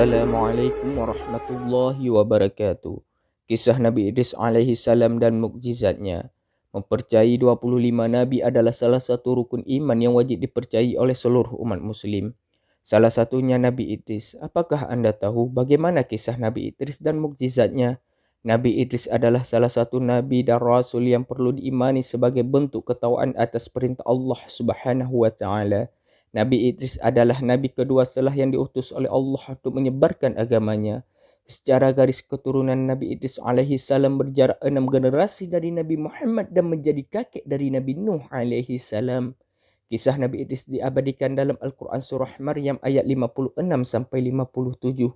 Assalamualaikum warahmatullahi wabarakatuh. Kisah Nabi Idris alaihi salam dan mukjizatnya. Mempercayai 25 nabi adalah salah satu rukun iman yang wajib dipercayai oleh seluruh umat muslim. Salah satunya Nabi Idris. Apakah Anda tahu bagaimana kisah Nabi Idris dan mukjizatnya? Nabi Idris adalah salah satu nabi dan rasul yang perlu diimani sebagai bentuk ketakwaan atas perintah Allah Subhanahu wa taala. Nabi Idris adalah nabi kedua setelah yang diutus oleh Allah untuk menyebarkan agamanya. Secara garis keturunan Nabi Idris alaihi salam berjarak 6 generasi dari Nabi Muhammad dan menjadi kakek dari Nabi Nuh alaihi salam. Kisah Nabi Idris diabadikan dalam Al-Quran Surah Maryam ayat 56 sampai 57.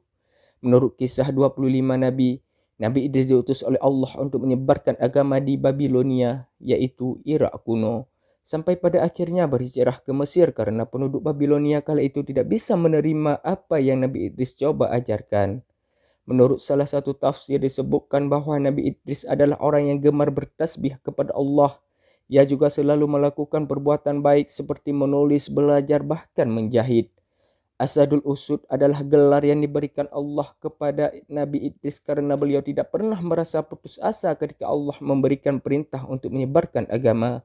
Menurut kisah 25 nabi, Nabi Idris diutus oleh Allah untuk menyebarkan agama di Babilonia, yaitu Irak kuno. Sampai pada akhirnya berhijrah ke Mesir karena penduduk Babilonia kala itu tidak bisa menerima apa yang Nabi Idris coba ajarkan. Menurut salah satu tafsir disebutkan bahwa Nabi Idris adalah orang yang gemar bertasbih kepada Allah. Ia juga selalu melakukan perbuatan baik seperti menulis, belajar, bahkan menjahit. Asadul Usud adalah gelar yang diberikan Allah kepada Nabi Idris karena beliau tidak pernah merasa putus asa ketika Allah memberikan perintah untuk menyebarkan agama.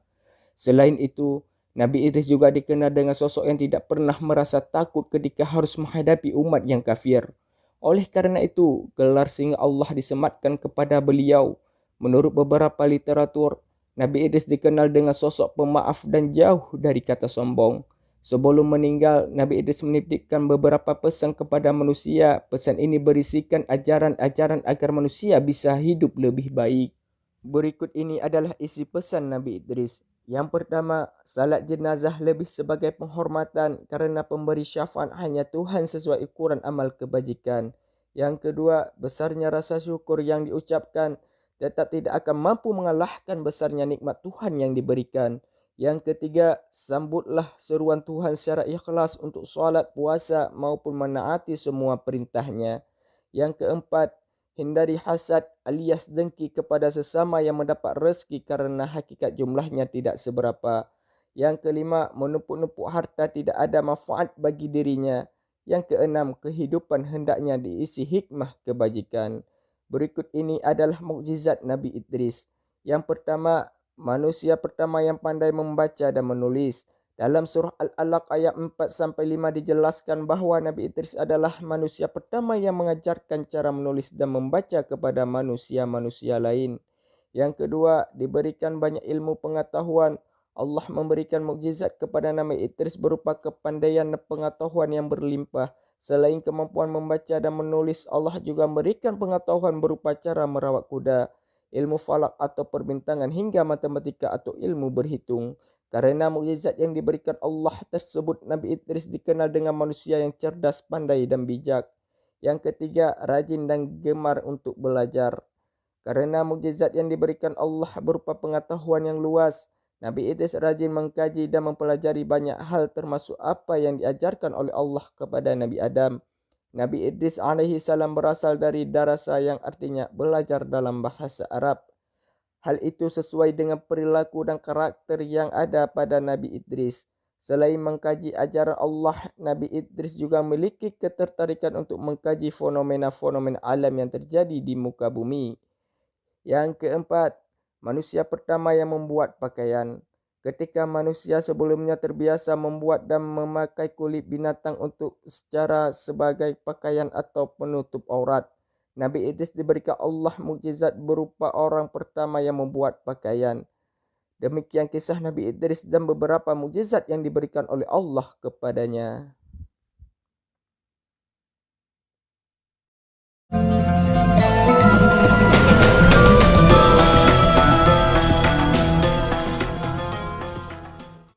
Selain itu, Nabi Idris juga dikenal dengan sosok yang tidak pernah merasa takut ketika harus menghadapi umat yang kafir. Oleh karena itu, gelar singa Allah disematkan kepada beliau. Menurut beberapa literatur, Nabi Idris dikenal dengan sosok pemaaf dan jauh dari kata sombong. Sebelum meninggal, Nabi Idris menitipkan beberapa pesan kepada manusia. Pesan ini berisikan ajaran-ajaran agar manusia bisa hidup lebih baik. Berikut ini adalah isi pesan Nabi Idris. Yang pertama, salat jenazah lebih sebagai penghormatan karena pemberi syafaat hanya Tuhan sesuai ukuran amal kebajikan. Yang kedua, besarnya rasa syukur yang diucapkan tetap tidak akan mampu mengalahkan besarnya nikmat Tuhan yang diberikan. Yang ketiga, sambutlah seruan Tuhan secara ikhlas untuk solat, puasa maupun menaati semua perintahnya. Yang keempat, hindari hasad alias dengki kepada sesama yang mendapat rezeki karena hakikat jumlahnya tidak seberapa. Yang kelima, menumpuk-numpuk harta tidak ada manfaat bagi dirinya. Yang keenam, kehidupan hendaknya diisi hikmah kebajikan. Berikut ini adalah mukjizat Nabi Idris. Yang pertama, manusia pertama yang pandai membaca dan menulis. Dalam surah Al-Alaq ayat 4-5 dijelaskan bahawa Nabi Idris adalah manusia pertama yang mengajarkan cara menulis dan membaca kepada manusia-manusia lain. Yang kedua, diberikan banyak ilmu pengetahuan. Allah memberikan mukjizat kepada Nabi Idris berupa kepandaian dan pengetahuan yang berlimpah. Selain kemampuan membaca dan menulis, Allah juga memberikan pengetahuan berupa cara merawat kuda, ilmu falak atau perbintangan hingga matematika atau ilmu berhitung. Karena mukjizat yang diberikan Allah tersebut, Nabi Idris dikenal dengan manusia yang cerdas, pandai dan bijak. Yang ketiga, rajin dan gemar untuk belajar. Karena mukjizat yang diberikan Allah berupa pengetahuan yang luas, Nabi Idris rajin mengkaji dan mempelajari banyak hal termasuk apa yang diajarkan oleh Allah kepada Nabi Adam. Nabi Idris alaihi salam berasal dari darasa yang artinya belajar dalam bahasa Arab. Hal itu sesuai dengan perilaku dan karakter yang ada pada Nabi Idris. Selain mengkaji ajaran Allah, Nabi Idris juga memiliki ketertarikan untuk mengkaji fenomena-fenomena alam yang terjadi di muka bumi. Yang keempat, manusia pertama yang membuat pakaian. Ketika manusia sebelumnya terbiasa membuat dan memakai kulit binatang untuk secara sebagai pakaian atau penutup aurat, Nabi Idris diberikan Allah mukjizat berupa orang pertama yang membuat pakaian. Demikian kisah Nabi Idris dan beberapa mukjizat yang diberikan oleh Allah kepadanya.